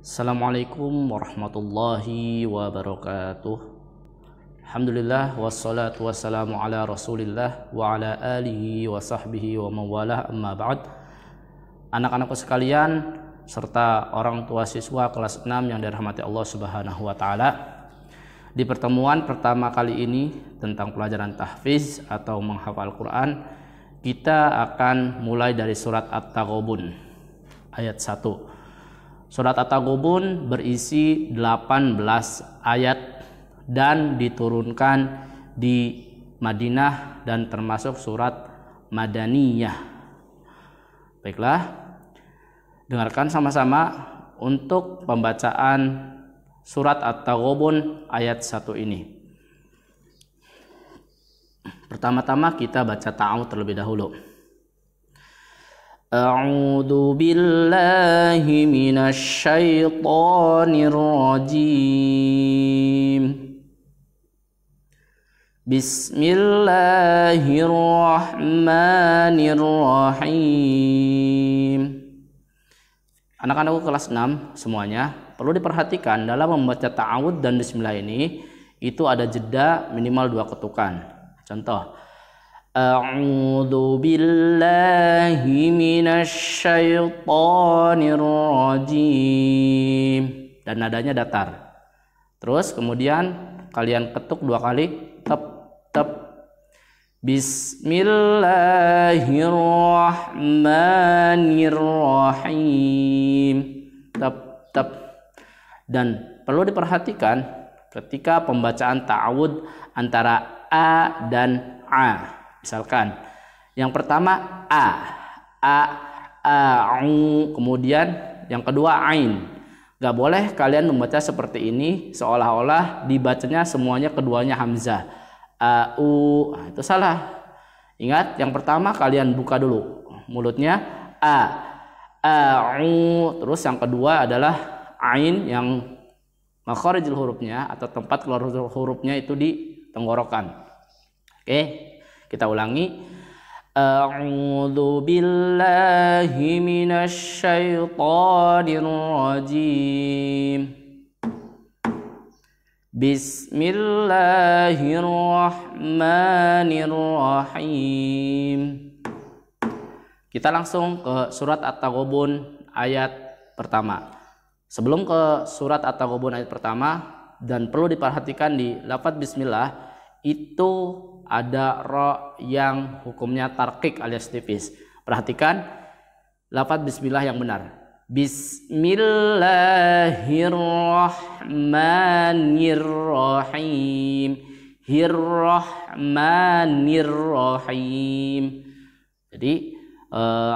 Assalamualaikum warahmatullahi wabarakatuh. Alhamdulillah wassalatu wassalamu ala Rasulillah wa ala alihi wa sahbihi wa mawalah, amma ba'd. Anak-anakku sekalian serta orang tua siswa kelas 6 yang dirahmati Allah Subhanahu wa taala. Di pertemuan pertama kali ini tentang pelajaran tahfiz atau menghafal Quran, kita akan mulai dari surat At-Taghabun ayat 1. Surat At-Taghabun berisi 18 ayat dan diturunkan di Madinah dan termasuk surat Madaniyah. Baiklah, dengarkan sama-sama untuk pembacaan surat At-Taghabun ayat 1 ini. Pertama-tama kita baca ta'awudz terlebih dahulu. A'udzu billahi minasy syaithanir rajim. Bismillahirrahmanirrahim. Anak-anakku kelas 6 semuanya perlu diperhatikan dalam membaca ta'awudz dan bismillah ini, itu ada jeda minimal 2 ketukan. Contoh, A'udzu billahi minasy syaithanir rajim, dan nadanya datar. Terus kemudian kalian ketuk 2 kali, tep tep. Bismillahirrahmanirrahim, tep tep. Dan perlu diperhatikan ketika pembacaan ta'awudz antara a dan a. Misalkan yang pertama a, kemudian yang kedua ain. Gak boleh kalian membaca seperti ini seolah-olah dibacanya semuanya keduanya hamzah. Nah, itu salah. Ingat, yang pertama kalian buka dulu mulutnya terus yang kedua adalah ain yang makharijul hurufnya atau tempat keluar hurufnya itu di tenggorokan. Oke. Kita ulangi. A'udzu billahi minasy syaithanir rajim. Bismillahirrahmanirrahim. Kita langsung ke surat At-Taghabun ayat pertama. Sebelum ke surat At-Taghabun ayat pertama, dan perlu diperhatikan di lafaz bismillah itu ada ro yang hukumnya tarqiq alias tipis. Perhatikan lafaz bismillah yang benar. Bismillahirrahmanirrahim. Hirrahmanirrahim. Jadi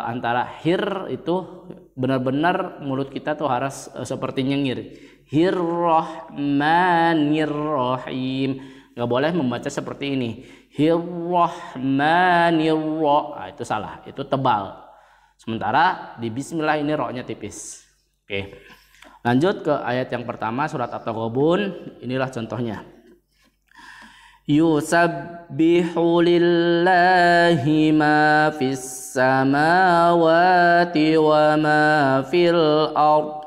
antara hir itu benar-benar mulut kita tuh harus seperti nyengir. Hirrahmanirrahim. Nggak boleh membaca seperti ini. Hirrahmanirrahim. Nah, itu salah, itu tebal. Sementara di bismillah ini ro-nya tipis. Oke. Lanjut ke ayat yang pertama surat At-Taghabun. Inilah contohnya. Yusabbihu lillahi ma fis samawati wa ma fil ard.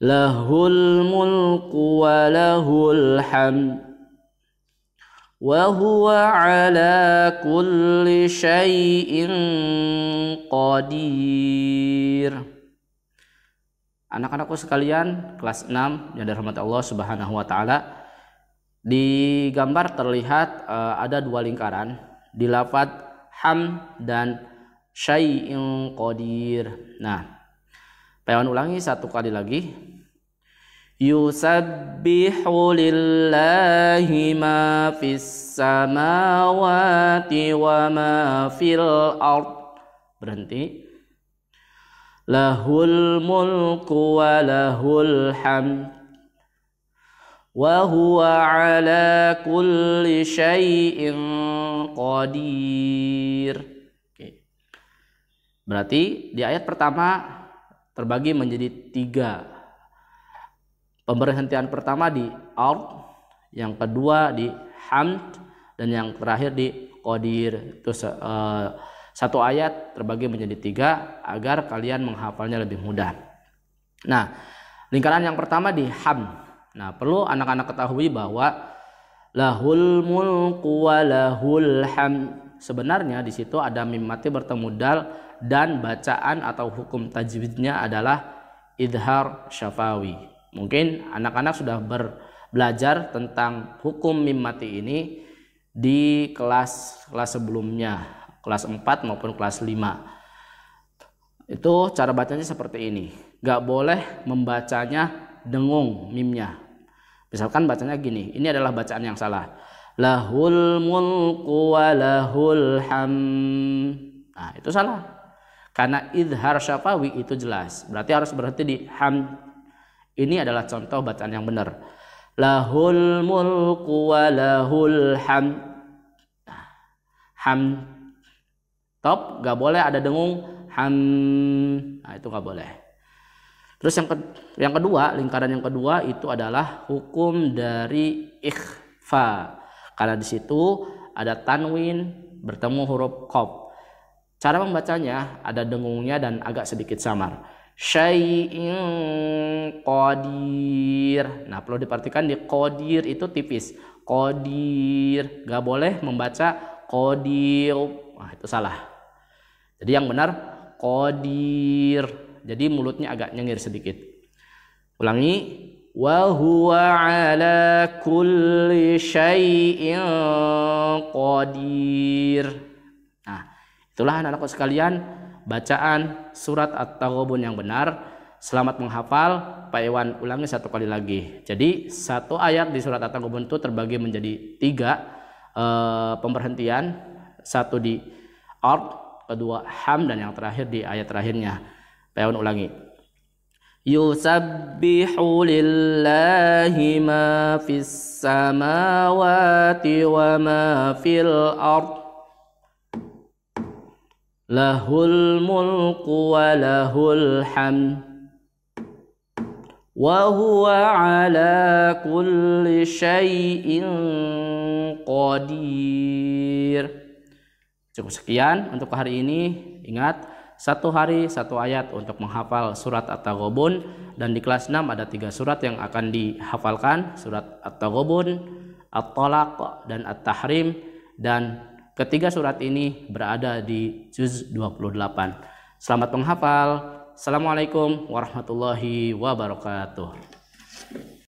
Lahul mulku wa lahul hamd wa huwa ala kulli syai'in qadir. Anak-anakku sekalian kelas 6 yang dirahmati Allah Subhanahu wa taala, di gambar terlihat ada 2 lingkaran di lafaz hamd dan syai'in qadir. Nah, Payawan ulangi 1 kali lagi. Yusabbihu lillahi ma fis samawati wa ma fil ard. Berhenti. Lahul mulku wa lahul hamd wa huwa ala kulli syai'in qadir. Oke. Berarti di ayat pertama terbagi menjadi 3. Pemberhentian pertama di ard, yang kedua di hamd, dan yang terakhir di qadir. Itu Satu ayat terbagi menjadi 3 agar kalian menghafalnya lebih mudah. Nah, lingkaran yang pertama di ham. Nah, perlu anak-anak ketahui bahwa lahul mulku wa lahul ham. Sebenarnya di situ ada mim mati bertemu dal dan bacaan atau hukum tajwidnya adalah idhar syafawi. Mungkin anak-anak sudah belajar tentang hukum mim mati ini di kelas sebelumnya, kelas 4 maupun kelas 5. Itu cara bacanya seperti ini. Gak boleh membacanya dengung mimnya. Misalkan bacanya gini, ini adalah bacaan yang salah. Lahul mulku wa lahul ham. Nah, itu salah. Karena idhar syafawi itu jelas. Berarti harus berhenti di ham. Ini adalah contoh bacaan yang benar. Lahul mulku wa lahul ham. Nah, ham top, gak boleh ada dengung ham. Nah, itu gak boleh. Terus yang kedua, lingkaran yang kedua itu adalah hukum dari ikhfa. Karena di situ ada tanwin bertemu huruf qaf. Cara membacanya ada dengungnya dan agak sedikit samar. Syai'in qadir. Nah, perlu diperhatikan di qadir itu tipis. Qadir, gak boleh membaca qadir. Nah, itu salah. Jadi yang benar qadir. Jadi mulutnya agak nyengir sedikit. Ulangi. Wa huwa ala kulli syai'in qadir. Nah, itulah anak-anakku sekalian bacaan surat At-Taghabun yang benar. Selamat menghafal. Pak Iwan ulangi satu kali lagi. Jadi satu ayat di surat At-Taghabun itu terbagi menjadi 3 pemberhentian. Satu di ard, kedua ham, dan yang terakhir di ayat terakhirnya. Pak Iwan ulangi. Yusabbihu lillahi ma fis samawati wa ma fil ard. Lahul mulku wa lahul hamd. Wa huwa ala kulli syai'in qadir. Cukup sekian untuk hari ini. Ingat, 1 hari 1 ayat untuk menghafal surat At-Taghabun, dan di kelas 6 ada 3 surat yang akan dihafalkan, surat At-Taghabun, At-Talaq, dan At-Tahrim, dan ketiga surat ini berada di juz 28. Selamat menghafal. Assalamualaikum warahmatullahi wabarakatuh.